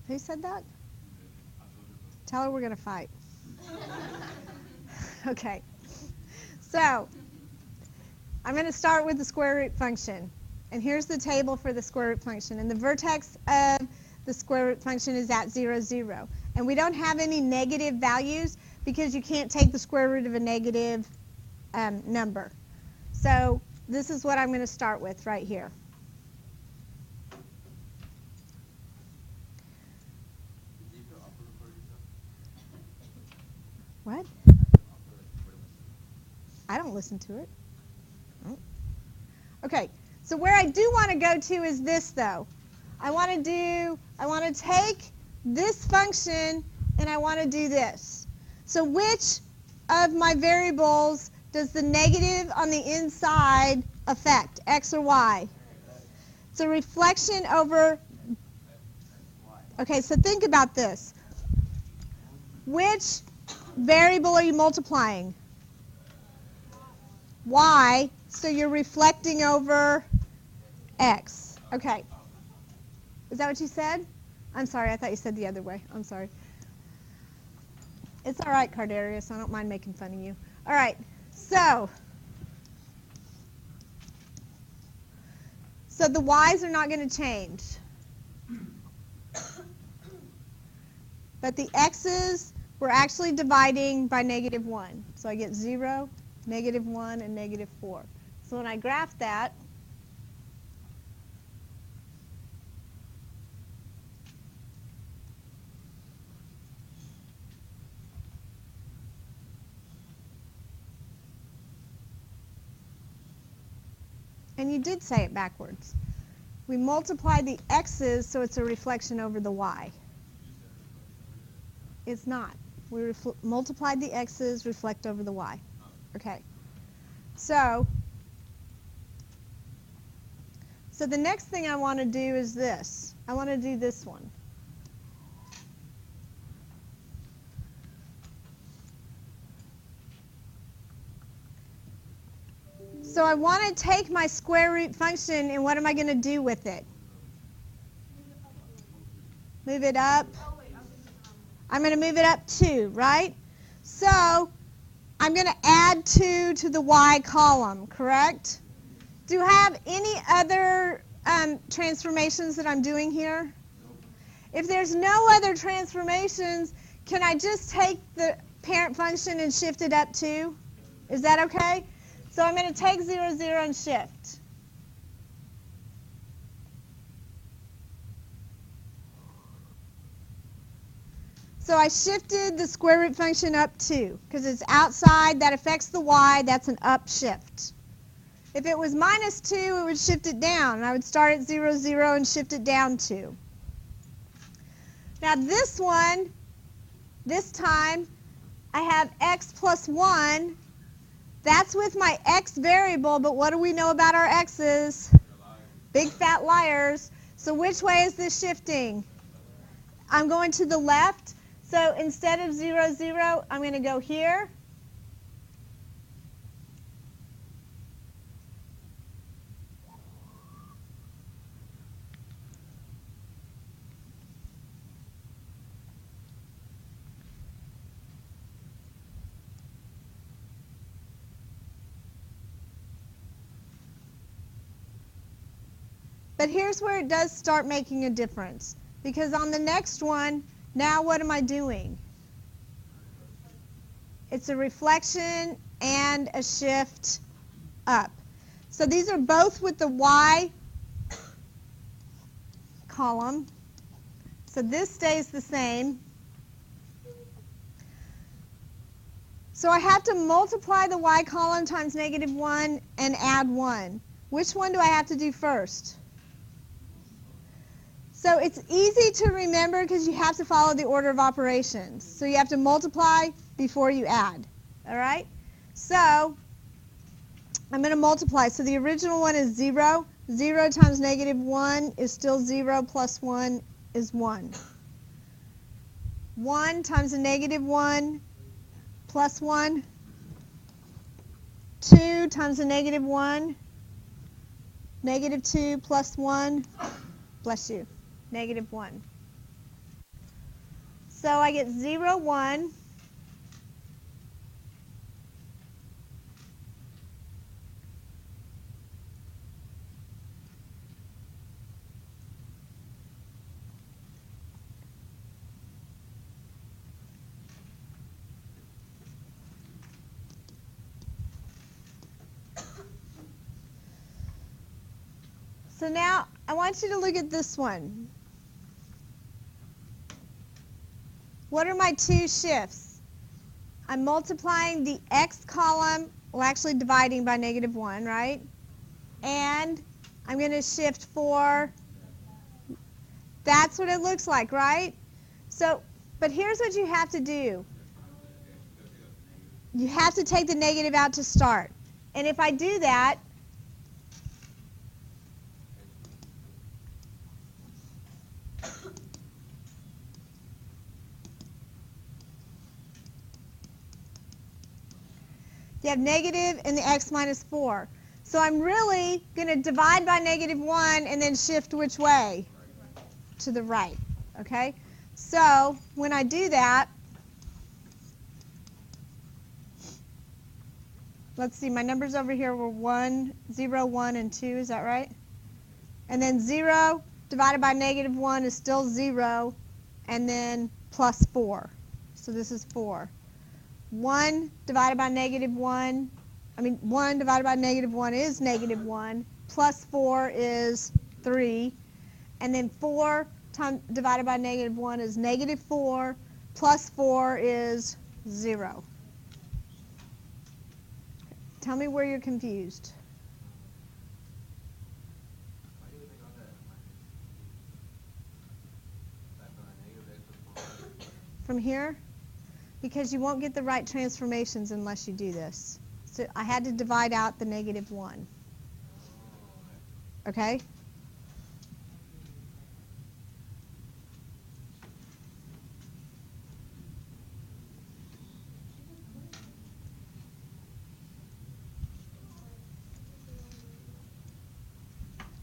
Who said that? Tell her we're going to fight. Okay. So, I'm going to start with the square root function. And here's the table for the square root function. And the vertex of the square root function is at 0, 0. And we don't have any negative values because you can't take the square root of a negative number. So this is what I'm going to start with right here. What? I don't listen to it. Oh. Okay, so where I do want to go to is this, though. I want to take this function and I want to do this. So which of my variables does the negative on the inside affect, x or y? It's a reflection over... Okay, so think about this. Which variable are you multiplying? Y, so you're reflecting over x. Okay. Is that what you said? I'm sorry, I thought you said the other way. I'm sorry. It's all right, Cardarius. I don't mind making fun of you. All right, so the y's are not going to change. But the x's, we're actually dividing by -1. So I get 0, -1, and -4. So when I graph that, and you did say it backwards. We multiply the x's, so it's a reflection over the y. It's not. We multiplied the x's, reflect over the y. Okay. So the next thing I want to do is this. I want to do this one. So I want to take my square root function, and what am I going to do with it? Move it up. I'm going to move it up 2, right? So I'm going to add 2 to the y column, correct? Do I have any other transformations that I'm doing here? If there's no other transformations, can I just take the parent function and shift it up 2? Is that okay? So I'm going to take 0, 0 and shift. So I shifted the square root function up 2 because it's outside. That affects the y. That's an up shift. If it was -2, it would shift it down. I would start at 0, 0 and shift it down 2. Now this one, this time, I have x plus 1. That's with my x variable, but what do we know about our x's? Big fat liars. So which way is this shifting? I'm going to the left. So instead of 0, 0, I'm going to go here. But here's where it does start making a difference. Because on the next one, now what am I doing? It's a reflection and a shift up. So these are both with the y column. So this stays the same. So I have to multiply the y column times -1 and add 1. Which one do I have to do first? So it's easy to remember because you have to follow the order of operations. So you have to multiply before you add. All right? So I'm going to multiply. So the original one is 0. 0 times -1 is still 0 plus 1 is 1. 1 times a -1 plus 1. 2 times a -1. -2 plus 1. Bless you. -1. So I get 0, 1. So now I want you to look at this one. What are my two shifts? I'm multiplying the x column, well actually dividing by -1, right? And I'm going to shift 4. That's what it looks like, right? So, but here's what you have to do. You have to take the negative out to start. And if I do that, you have negative and the x minus 4. So I'm really going to divide by -1 and then shift which way? To the right. Okay? So when I do that, let's see, my numbers over here were 1, 0, 1, and 2. Is that right? And then 0 divided by -1 is still 0, and then plus 4. So this is 4. 1 divided by -1, 1 divided by -1 is -1, plus 4 is 3, and then 4 divided by -1 is -4, plus 4 is 0. Tell me where you're confused. From here? Because you won't get the right transformations unless you do this. So I had to divide out the -1. Okay?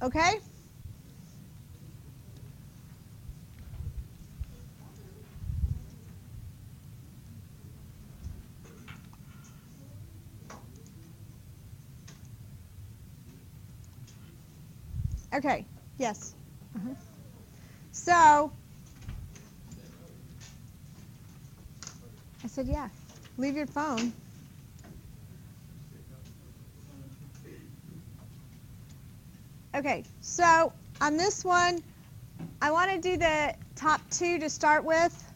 Okay? Okay, yes. So, I said, yeah, leave your phone. Okay, so on this one, I want to do the top 2 to start with.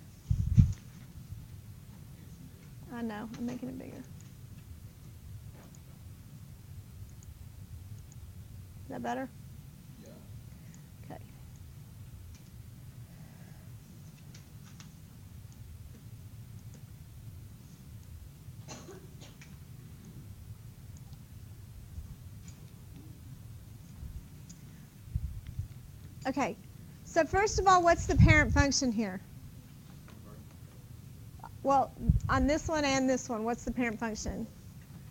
I know, I'm making it bigger. Is that better? Okay. Okay, so first of all, what's the parent function here? Well, on this one and this one, what's the parent function?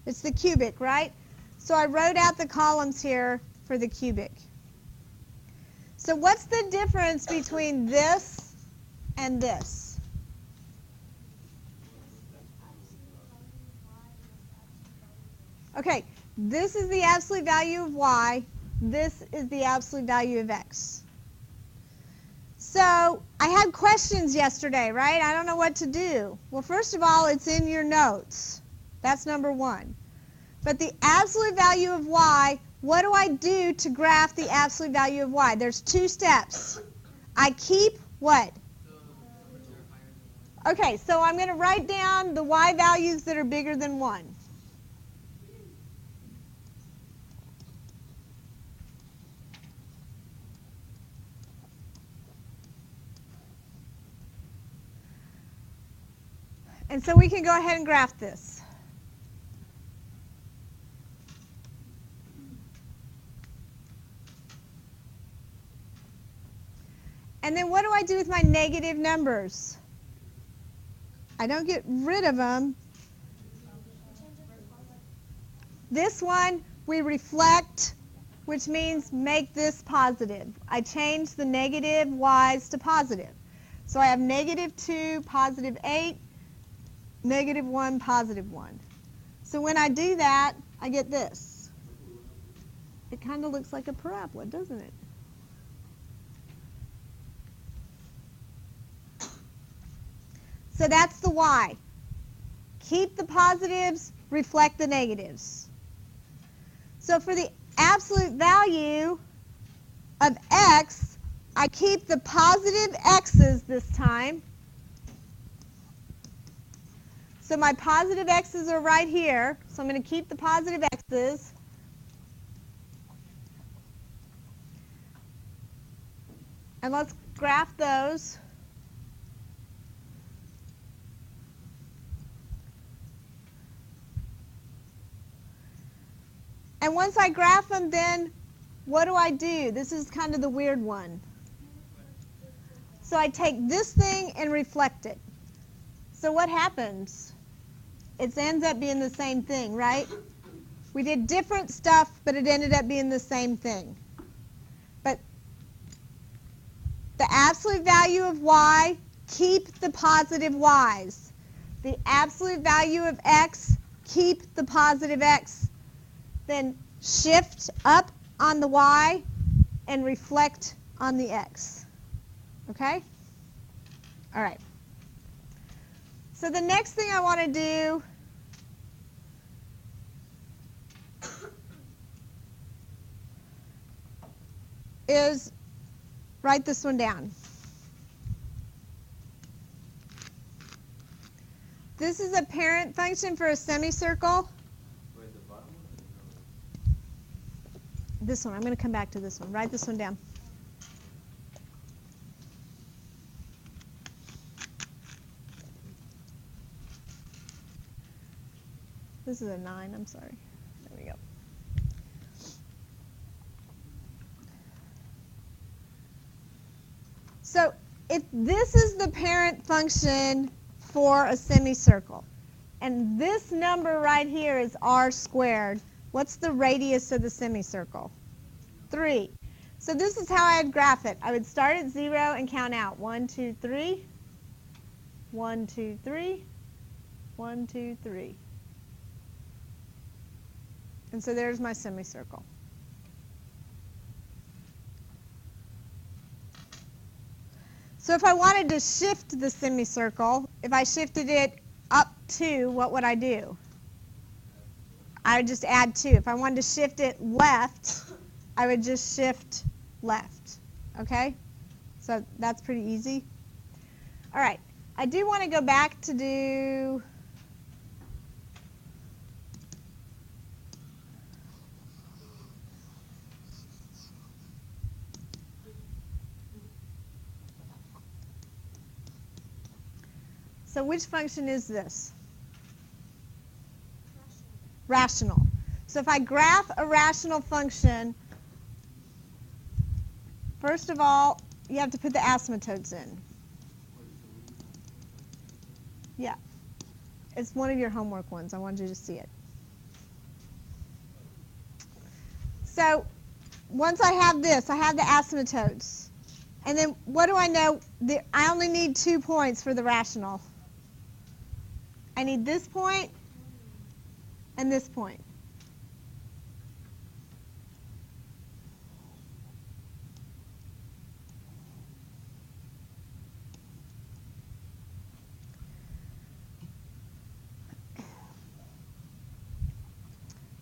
It's the cubic, right? So I wrote out the columns here for the cubic. So what's the difference between this and this? Okay, this is the absolute value of y. This is the absolute value of x. So I had questions yesterday, right? I don't know what to do. Well, first of all, it's in your notes. That's number 1. But the absolute value of y, what do I do to graph the absolute value of y? There's 2 steps. I keep what? Okay, so I'm going to write down the y values that are bigger than 1. And so we can go ahead and graph this. And then what do I do with my negative numbers? I don't get rid of them. This one we reflect, which means make this positive. I change the negative y's to positive. So I have -2, +8, -1, +1. So when I do that, I get this. It kind of looks like a parabola, doesn't it? So that's the y. Keep the positives, reflect the negatives. So for the absolute value of x, I keep the positive x's this time. So my positive x's are right here. So I'm going to keep the positive x's. And let's graph those. And once I graph them, then what do? This is kind of the weird one. So I take this thing and reflect it. So what happens? It ends up being the same thing, right? We did different stuff, but it ended up being the same thing. But the absolute value of y, keep the positive y's. The absolute value of x, keep the positive x. Then shift up on the y and reflect on the x. Okay? All right. So the next thing I want to do is write this one down. This is a parent function for a semicircle. Wait, the bottom one? This one. I'm going to come back to this one. Write this one down. This is a 9. I'm sorry. There we go. So if this is the parent function for a semicircle, and this number right here is r squared, what's the radius of the semicircle? 3. So this is how I'd graph it. I would start at 0 and count out. 1, 2, 3. 1, 2, 3. 1, 2, 3. And so there's my semicircle. So if I wanted to shift the semicircle, if I shifted it up 2, what would I do? I would just add 2. If I wanted to shift it left, I would just shift left. Okay? So that's pretty easy. All right. I do want to go back to do so which function is this? Rational. So if I graph a rational function, first of all, you have to put the asymptotes in. Yeah. It's one of your homework ones. I wanted you to see it. So once I have this, I have the asymptotes. And then what do I know? I only need 2 points for the rational. I need this point and this point.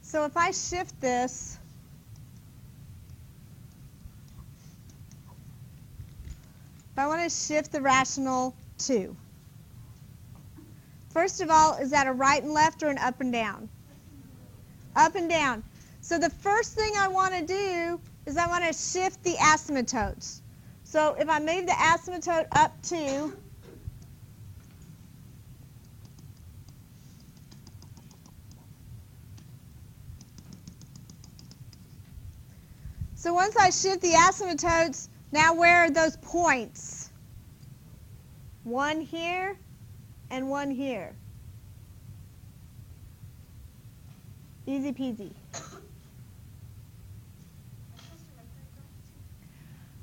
So if I shift this, if I want to shift the rational 2, first of all, is that a right and left or an up and down? Up and down. So the first thing I want to do is I want to shift the asymptotes. So if I move the asymptote up 2, so once I shift the asymptotes, now where are those points? 1 here and 1 here. Easy peasy.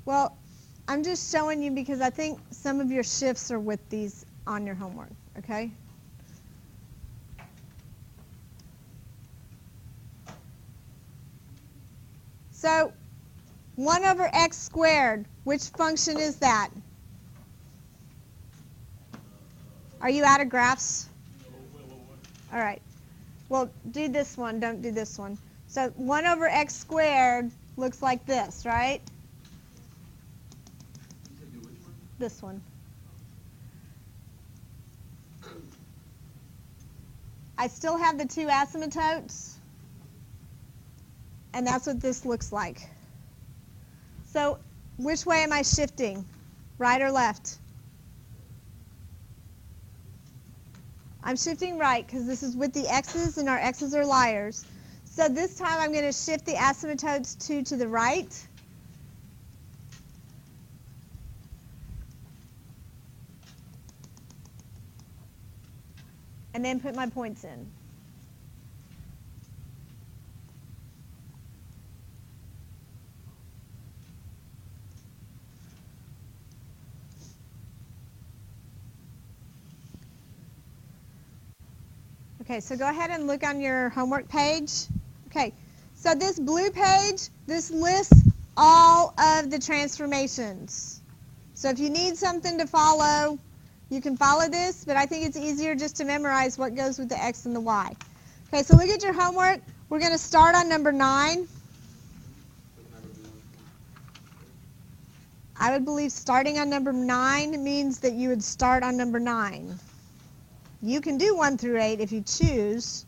Well, I'm just showing you because I think some of your shifts are with these on your homework, okay? So 1 over x squared, which function is that? Are you out of graphs? All right. Well, do this one, don't do this one. So 1 over x squared looks like this, right? You said do which one? This one. I still have the 2 asymptotes, and that's what this looks like. So which way am I shifting? Right or left? I'm shifting right because this is with the x's, and our x's are liars. So this time I'm going to shift the asymptotes 2 to the right. And then put my points in. Okay, so go ahead and look on your homework page. Okay, so this blue page, this lists all of the transformations. So if you need something to follow, you can follow this, but I think it's easier just to memorize what goes with the x and the y. Okay, so look at your homework. We're going to start on number 9. I would believe starting on number 9 means that you would start on number 9. You can do 1 through 8 if you choose.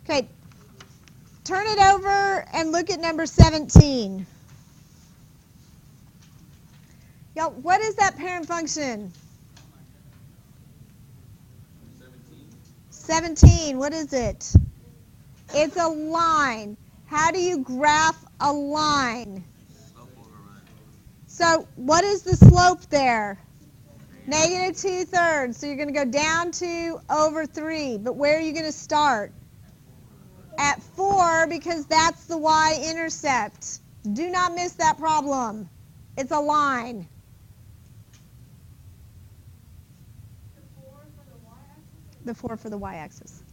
Okay, turn it over and look at number 17. Y'all, what is that parent function? 17, what is it? It's a line. How do you graph a line? So what is the slope there? Negative 2/3. So you're going to go down 2 over 3. But where are you going to start? At 4, because that's the y-intercept. Do not miss that problem. It's a line. The 4 for the y-axis?